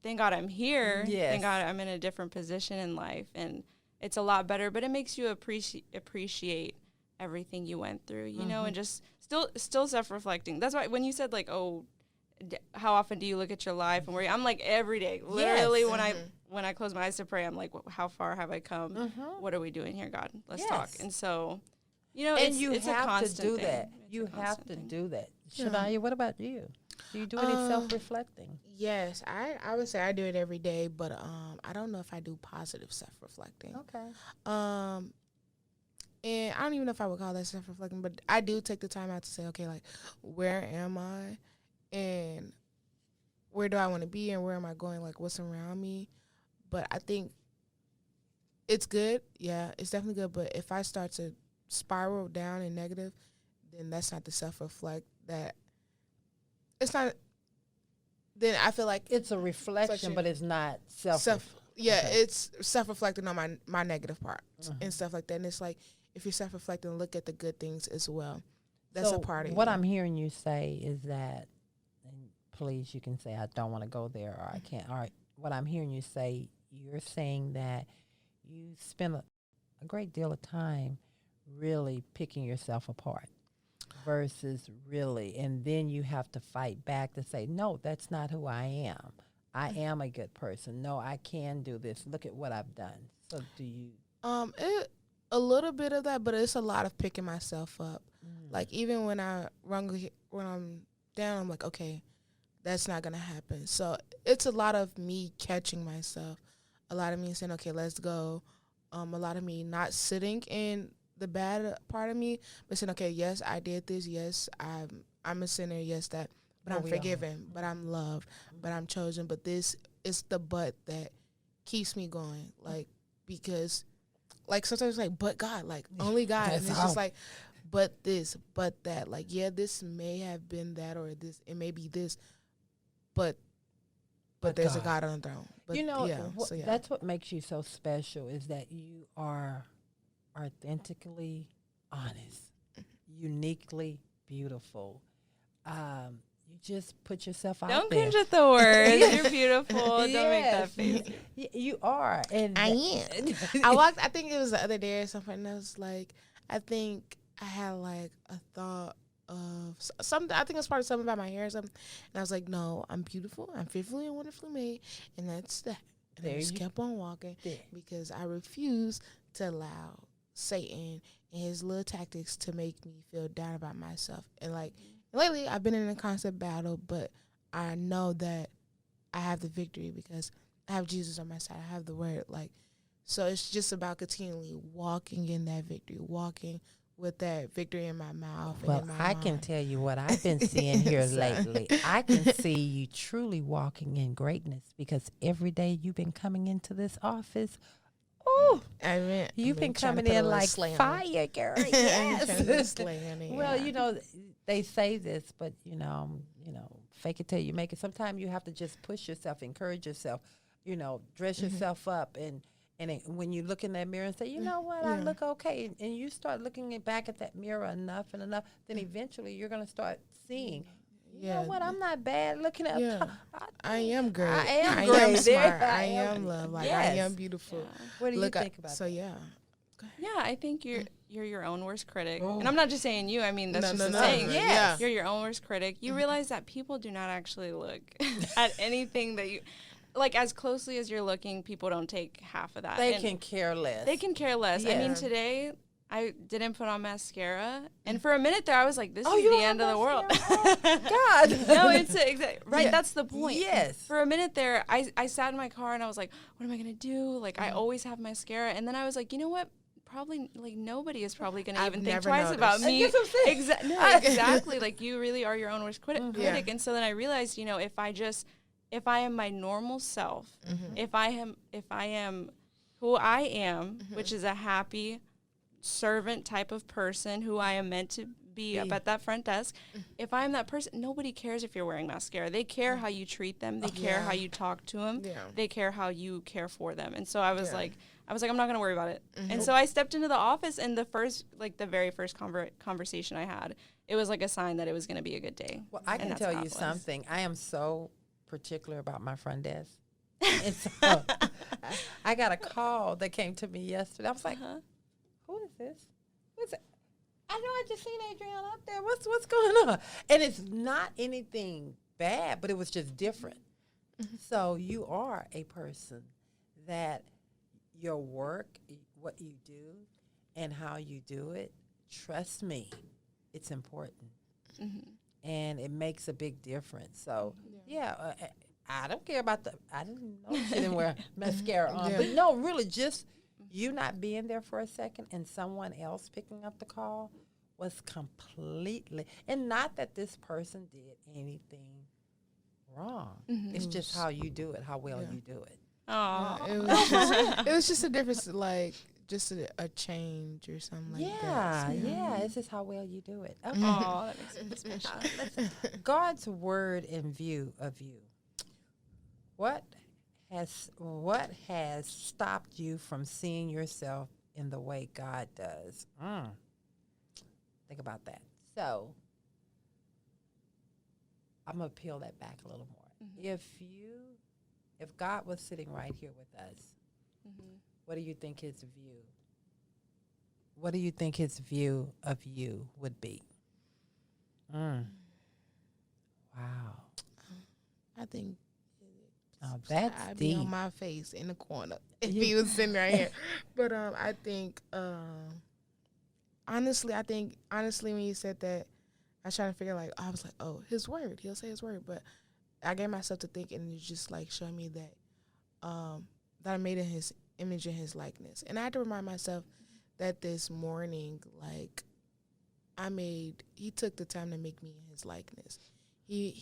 S3: thank God I'm here.
S1: Yes.
S3: Thank God I'm in a different position in life, and it's a lot better, but it makes you appreciate everything you went through, you know, and just still self-reflecting. That's why when you said, like, oh, how often do you look at your life and worry? I'm like, every day, literally. When I close my eyes to pray, I'm like, how far have I come? What are we doing here, God? Let's talk. And so, you know,
S1: and
S3: it's a constant thing.
S1: That. You have to do that. Shania, what about you? Do you do any self-reflecting?
S4: Yes, I would say I do it every day, but I don't know if I do positive self-reflecting.
S1: Okay.
S4: And I don't even know if I would call that self-reflecting, but I do take the time out to say, okay, like, where am I? And where do I want to be? And where am I going? Like, what's around me? But I think it's good. Yeah, it's definitely good. But if I start to spiral down in negative, then that's not the self-reflect that it's not. Then I feel like
S1: it's a reflection, but it's not
S4: it's self-reflecting on my negative parts and stuff like that. And it's like, if you're self-reflecting, look at the good things as well. That's a part of it.
S1: What I'm hearing you say is that, and please, you can say, I don't want to go there, or I can't. All right. What I'm hearing you say, you're saying that you spend a great deal of time really picking yourself apart versus really, and then you have to fight back to say, no, that's not who I am. I am a good person. No, I can do this. Look at what I've done. So do you?
S4: A little bit of that, but it's a lot of picking myself up. Like, even when I'm down, I'm like, okay, that's not gonna happen. So it's a lot of me catching myself, a lot of me saying, okay, let's go. A lot of me not sitting in the bad part of me, but saying, okay, yes, I did this. Yes, I'm a sinner. Yes, that, but I'm forgiven. But I'm loved. But I'm chosen. But this is the but that keeps me going. Like, because, like, sometimes like, but God, like, only God, and it's just like, but this, but that, like, yeah, this may have been that, or this, it may be this, but there's
S1: God.
S4: a God on the throne. But,
S1: you know, that's what makes you so special, is that you are authentically honest, uniquely beautiful. You just put yourself out there.
S3: Don't cringe at the words. You're beautiful. Don't make that face.
S1: You are. And
S4: I am. I think it was the other day or something, and I was like, I think I had like a thought of something. I think it was probably something about my hair or something. And I was like, no, I'm beautiful. I'm fearfully and wonderfully made. And that's that. And I just kept on walking because I refuse to allow Satan and his little tactics to make me feel down about myself. And like, lately I've been in a constant battle, but I know that I have the victory because I have Jesus on my side. I have the word. Like, so it's just about continually walking in that victory, walking with that victory in my mouth.
S1: Well,
S4: and in my
S1: I
S4: mind.
S1: can tell you what I've been seeing here lately. I can see you truly walking in greatness because every day you've been coming into this office. Oh, you've been coming in like fire, girl. Yes. Well, you know, they say this, but fake it till you make it. Sometimes you have to just push yourself, encourage yourself, dress yourself up and when you look in that mirror and say, you know what, I look okay, and you start looking back at that mirror enough, then eventually you're going to start seeing, you know what, I'm not bad looking at
S4: I am great.
S1: I am
S4: great. I am
S1: smart.
S4: I am loved. Like, I am beautiful.
S3: Yeah.
S1: What do you think about
S4: so,
S1: that?
S4: yeah.
S3: Yeah, I think you're your own worst critic. And I'm not just saying you. I mean, that's
S4: No,
S3: just
S4: no,
S3: a saying.
S4: no.
S1: Yes.
S3: You're your own worst critic. You realize that people do not actually look at anything that you... Like, as closely as you're looking, people don't take half of that.
S1: They can care less.
S3: They can care less. I mean, today, I didn't put on mascara. And for a minute there, I was like, this is the end of the world.
S1: Oh, God.
S3: No, it's right. Yeah. That's the point.
S1: Yes.
S3: For a minute there, I sat in my car and I was like, what am I going to do? Like, I always have mascara. And then I was like, you know what? Probably, like, nobody is probably going to even think twice about me. Exactly. Like, you really are your own worst critic. And so then I realized, if I am my normal self, if I am who I am, which is a happy servant type of person who I am meant to be up at that front desk, if I am that person, nobody cares if you're wearing mascara. They care how you treat them. They care how you talk to them. Yeah. They care how you care for them. And so I was like, I'm not going to worry about it. And so I stepped into the office, and the very first conversation I had, it was like a sign that it was going to be a good day.
S1: Well, I can tell you something. I am so particular about my front desk. And so I got a call that came to me yesterday. I was like, who is this? Who is it? I know I just seen Adriana up there. What's going on? And it's not anything bad, but it was just different. So you are a person that your work, what you do, and how you do it, trust me, it's important. And it makes a big difference. So, I don't care about I didn't know she didn't wear mascara on. But no, really, just you not being there for a second and someone else picking up the call was completely, and not that this person did anything wrong. It's just how you do it, how well you do it.
S3: Oh,
S4: it was just a difference, like just a change or something like that.
S1: Yeah, it's just how well you do it. Okay.
S3: Oh, that makes me special.
S1: God's word in view of you. What has stopped you from seeing yourself in the way God does? Think about that. So I'm gonna peel that back a little more. If God was sitting right here with us, what do you think his view? What do you think his view of you would be? Wow.
S4: I think
S1: that's
S4: I'd
S1: deep.
S4: be on my face in the corner if he was sitting right here. But I think honestly, when you said that, I was trying to figure I was like, oh, his word. He'll say his word. But I gave myself to think, and it's just like showing me that that I made in his image and his likeness. And I had to remind myself that this morning, he took the time to make me in his likeness.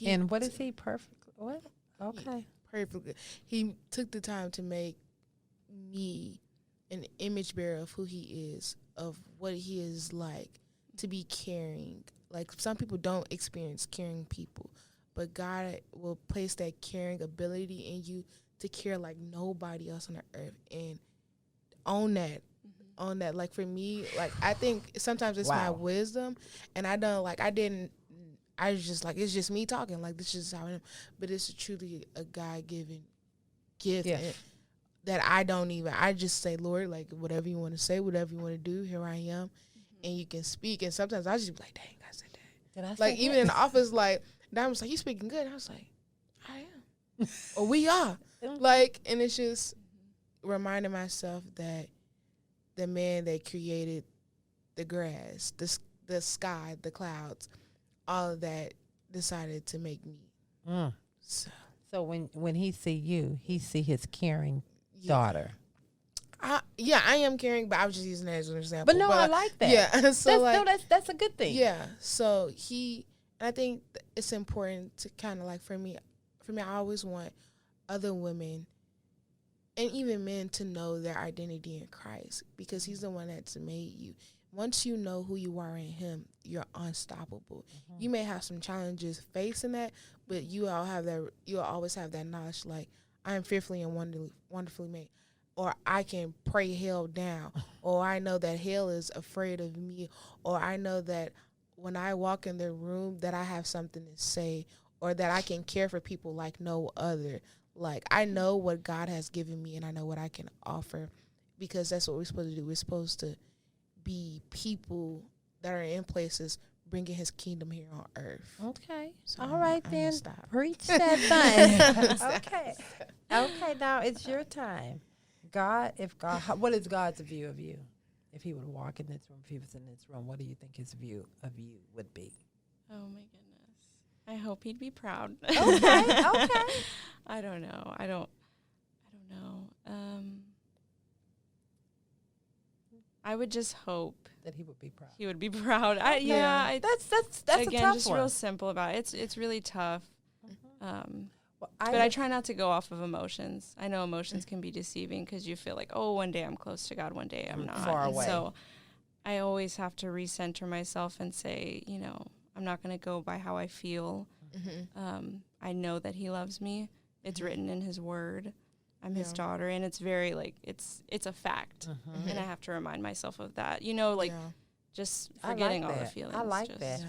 S1: And what is he? Perfect? What? Okay.
S4: Perfectly. He took the time to make me an image bearer of who he is, of what he is like, to be caring. Like, some people don't experience caring people, but God will place that caring ability in you to care like nobody else on the earth, and own that. On that. Like, for me, I think sometimes it's my wisdom, and I was just it's just me talking. Like, this is how I am. But it's truly a God-given gift that I just say, Lord, whatever you want to say, whatever you want to do, here I am. And you can speak. And sometimes I just be like, dang, I said that. Did I say even that? In the office, Diamond was like, you speaking good. I was like, I am. Or we are. And it's just reminding myself that the man that created the grass, the sky, the clouds, all of that decided to make me. So
S1: when he see you, he see his caring daughter.
S4: I am caring, but I was just using that as an example.
S1: But no, I like that.
S4: Yeah, so
S1: that's a good thing.
S4: Yeah, so I think it's important to kind of like for me, I always want other women and even men to know their identity in Christ, because he's the one that's made you. Once you know who you are in him, you're unstoppable. Mm-hmm. You may have some challenges facing that, but you'll always have that knowledge, like, I am fearfully and wonderfully made. Or I can pray hell down. Or I know that hell is afraid of me. Or I know that when I walk in the room that I have something to say. Or that I can care for people like no other. Like, I know what God has given me, and I know what I can offer, because that's what we're supposed to do. We're supposed to be people that are in places bringing his kingdom here on earth.
S1: Okay.
S4: So
S1: all right, then.
S4: Stop.
S1: Preach that thing. Okay. Okay, now it's your time. What is God's view of you? If he would walk in this room, if he was in this room, what do you think his view of you would be?
S3: Oh, my goodness. I hope he'd be proud.
S1: Okay, okay.
S3: I don't know. I don't know. I would just hope
S1: that he would be proud.
S3: He would be proud.
S1: That's again,
S3: a tough
S1: just
S3: one. Real simple about it. It's really tough.
S1: Mm-hmm.
S3: But I try not to go off of emotions. I know emotions can be deceiving because you feel like, oh, one day I'm close to God, one day I'm not.
S1: Far away.
S3: So I always have to recenter myself and say, I'm not going to go by how I feel. Mm-hmm. I know that he loves me. It's written in his word. I'm his daughter, and it's very, it's a fact. Mm-hmm. And I have to remind myself of that. Just forgetting all the feelings.
S1: I like that. Yeah.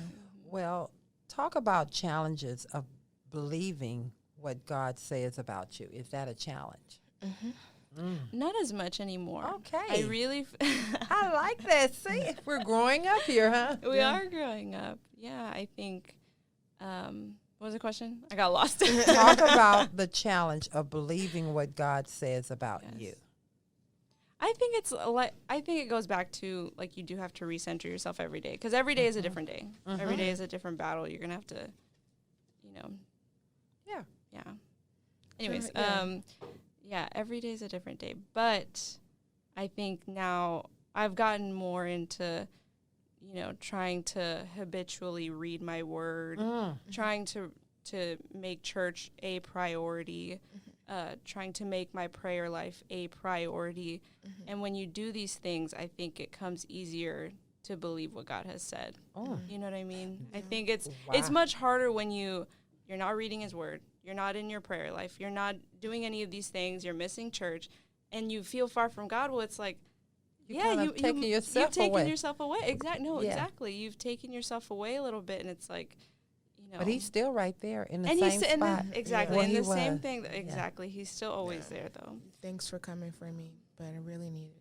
S1: Well, talk about challenges of believing what God says about you. Is that a challenge?
S3: Mm-hmm. Not as much anymore.
S1: Okay.
S3: I really...
S1: I like that. See, we're growing up here, huh?
S3: We are growing up. Yeah, I think... what was the question? I got lost.
S1: Talk about the challenge of believing what God says about you.
S3: I think it goes back to, you do have to recenter yourself every day, because every day is a different day. Mm-hmm. Every day is a different battle. You're going to have to, Yeah. Anyways, every day is a different day. But I think now I've gotten more into, trying to habitually read my word, trying to make church a priority, trying to make my prayer life a priority. Mm-hmm. And when you do these things, I think it comes easier to believe what God has said. Oh. You know what I mean? Yeah. I think it's much harder when you're not reading his word, you're not in your prayer life, you're not doing any of these things, you're missing church, and you feel far from God. Well, it's like, you've taken yourself away. Exactly. You've taken yourself away a little bit, and it's like,
S1: But he's still right there in the same spot.
S3: Exactly. And the same thing. Exactly. He's still always there, though.
S4: Thanks for coming for me, but I really needed it.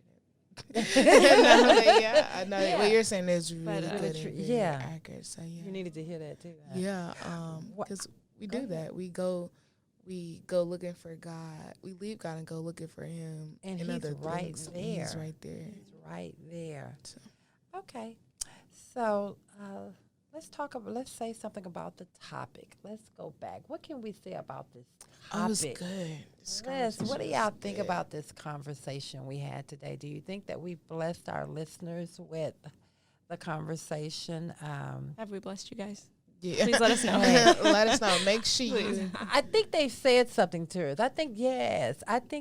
S4: I know what you're saying is really good and very accurate. So
S1: you needed to hear that too.
S4: Yeah, because we do that. We go looking for God. We leave God and go looking for him.
S1: And he's right there.
S4: He's right there.
S1: He's right there. So. Okay. So let's say something about the topic. Let's go back. What can we say about this topic?
S4: Oh, it's good.
S1: What do y'all think about this conversation we had today? Do you think that we blessed our listeners with the conversation?
S3: Have we blessed you guys?
S4: Yeah.
S3: Please let us know.
S4: Let us know. Make sure you.
S1: I think they said something to us. I think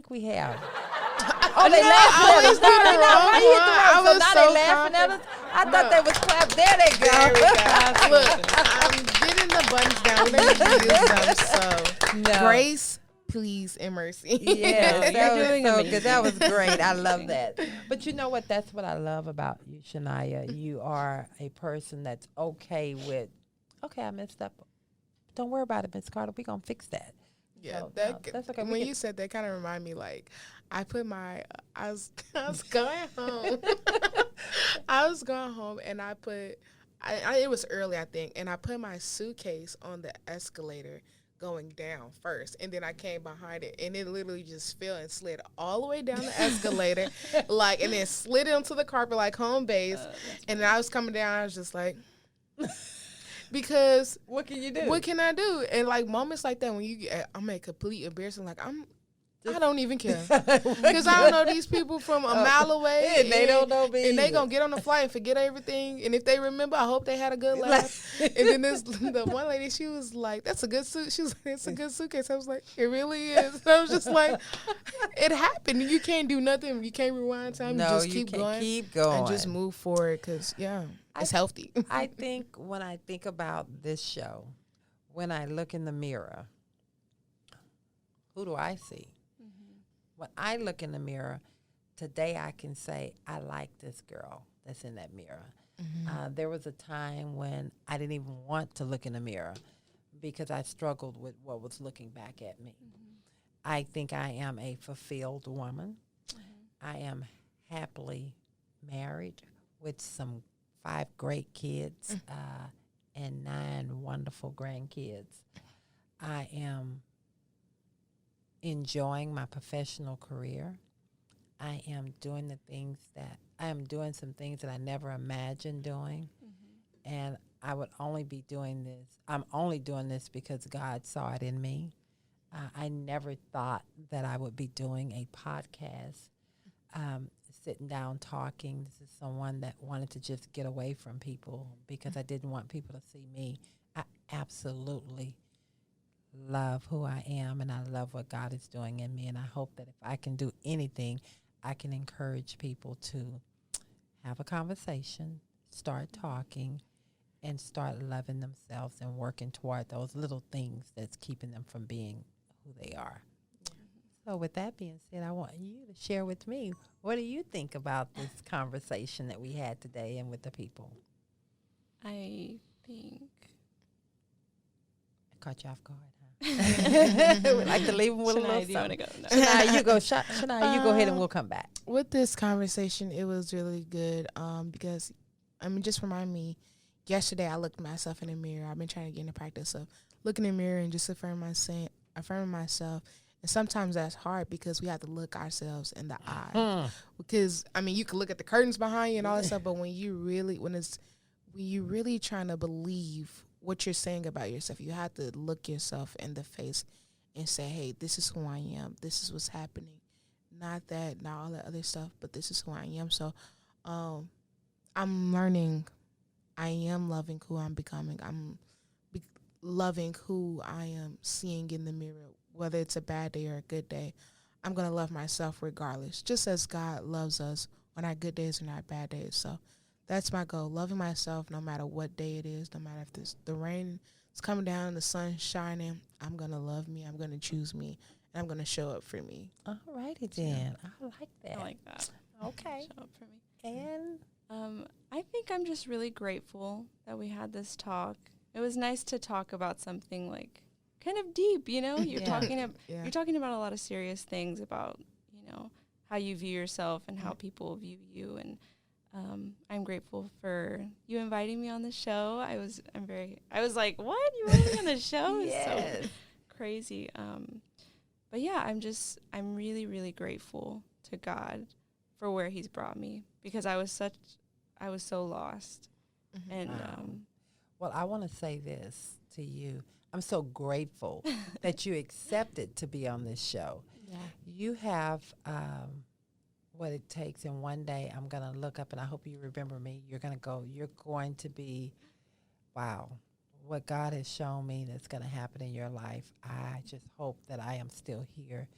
S1: we have.
S4: They laughing at us.
S1: So now they laughing at us. I thought they was clapping. There they go.
S4: Look, I'm getting the buttons down. We need to use them. So grace, please, and mercy.
S1: Yeah, you're doing so good. That was great. I love that. But you know what? That's what I love about you, Shania. You are a person that's okay with. Okay, I messed up. Don't worry about it, Miss Carter. We're going to fix that.
S4: Yeah,
S1: so,
S4: that's okay. When you said that, kind of remind me, I put my, I was going home. I was going home, and I put, it was early, I think, and I put my suitcase on the escalator going down first, and then I came behind it, and it literally just fell and slid all the way down the escalator, and then slid onto the carpet like home base, and then I was coming down, I was just like... Because
S1: what can you do?
S4: What can I do? And moments like that when I'm at complete embarrassment, I don't even care. Because I don't know these people from a mile away.
S1: And they don't know me.
S4: And they going to get on the flight and forget everything. And if they remember, I hope they had a good laugh. And then the one lady, she was like, that's a good suit. She was like, it's a good suitcase. I was like, it really is. And I was just like, it happened. You can't do nothing. You can't rewind time.
S1: No,
S4: you just
S1: you
S4: keep
S1: can
S4: going.
S1: keep going.
S4: And just move forward because, it's healthy.
S1: I think when I think about this show, when I look in the mirror, who do I see? When I look in the mirror, today I can say, I like this girl that's in that mirror. There was a time when I didn't even want to look in the mirror because I struggled with what was looking back at me. I think I am a fulfilled woman. I am happily married with 5 great kids and 9 wonderful grandkids. I am enjoying my professional career. I am doing some things that I never imagined doing. And I would only be doing this. I'm only doing this because God saw it in me. I never thought that I would be doing a podcast, sitting down talking. This is someone that wanted to just get away from people because I didn't want people to see me. I absolutely love who I am, and I love what God is doing in me, and I hope that if I can do anything, I can encourage people to have a conversation, start talking, and start loving themselves and working toward those little things that's keeping them from being who they are. So with that being said, I want you to share with me, what do you think about this conversation that we had today and with the people?
S3: I think
S1: I caught you off guard, huh? We like to leave them with a little something.
S3: Go? No.
S1: Shania, you go. Shania, you go ahead and we'll come back.
S4: With this conversation, it was really good because, just remind me, yesterday I looked myself in the mirror. I've been trying to get in the practice of looking in the mirror and just affirming myself. And sometimes that's hard because we have to look ourselves in the eye. Because, you can look at the curtains behind you and all that stuff, but when you really trying to believe what you're saying about yourself, you have to look yourself in the face and say, hey, this is who I am. This is what's happening. Not all that other stuff, but this is who I am. So I'm learning. I am loving who I'm becoming. I'm loving who I am seeing in the mirror, whether it's a bad day or a good day. I'm going to love myself regardless, just as God loves us on our good days and our bad days. So that's my goal, loving myself no matter what day it is, no matter if the rain is coming down, the sun's shining. I'm going to love me. I'm going to choose me. And I'm going to show up for me.
S1: All righty then. I like that.
S3: I like that.
S1: Okay.
S3: Show up for me.
S1: And
S3: I think I'm just really grateful that we had this talk. It was nice to talk about something like kind of deep, You're talking about a lot of serious things about, how you view yourself and how people view you, and I'm grateful for you inviting me on the show. I was like, what? You invited me on the show?
S1: Yes.
S3: It's so crazy. But yeah, I'm really, really grateful to God for where he's brought me, because I was so lost. And
S1: well, I want to say this to you. I'm so grateful that you accepted to be on this show.
S4: Yeah.
S1: You have what it takes, and one day I'm going to look up, and I hope you remember me. You're going to be, wow, what God has shown me that's going to happen in your life. I just hope that I am still here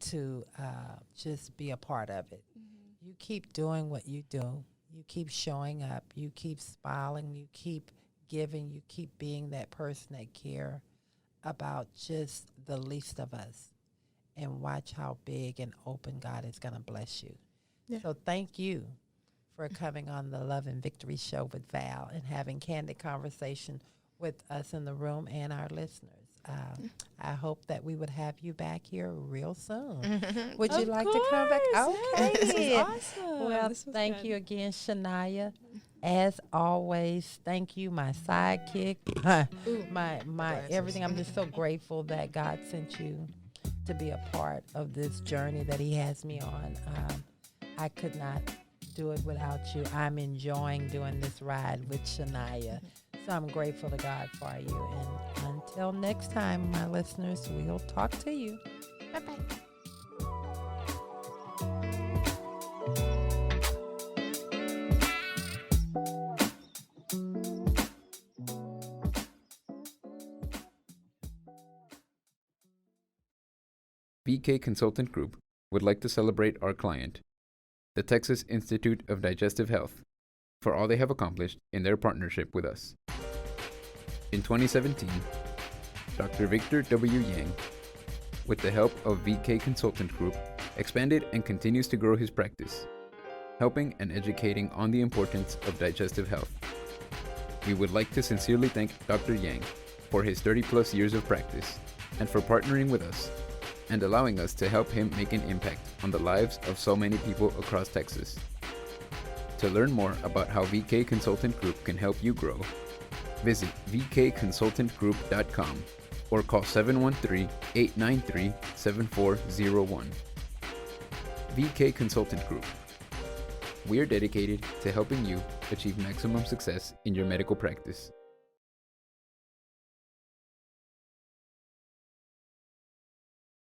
S1: to just be a part of it. You keep doing what you do. You keep showing up. You keep smiling. You keep giving. You keep being that person that care about just the least of us. And watch how big and open God is going to bless you. Yeah. So thank you for coming on the Love and Victory Show with Val and having candid conversation with us in the room and our listeners. I hope that we would have you back here real soon. Would you like to come back? Okay.
S3: This is awesome.
S1: Well, thank you again, Shania. As always, thank you, my sidekick, my everything. I'm just so grateful that God sent you to be a part of this journey that he has me on. I could not do it without you. I'm enjoying doing this ride with Shania. So I'm grateful to God for you. And until next time, my listeners, we'll talk to you. Bye-bye.
S2: VK Consultant Group would like to celebrate our client, the Texas Institute of Digestive Health, for all they have accomplished in their partnership with us. In 2017, Dr. Victor W. Yang, with the help of VK Consultant Group, expanded and continues to grow his practice, helping and educating on the importance of digestive health. We would like to sincerely thank Dr. Yang for his 30-plus years of practice and for partnering with us and allowing us to help him make an impact on the lives of so many people across Texas. To learn more about how VK Consultant Group can help you grow, visit vkconsultantgroup.com or call 713-893-7401. VK Consultant Group. We are dedicated to helping you achieve maximum success in your medical practice.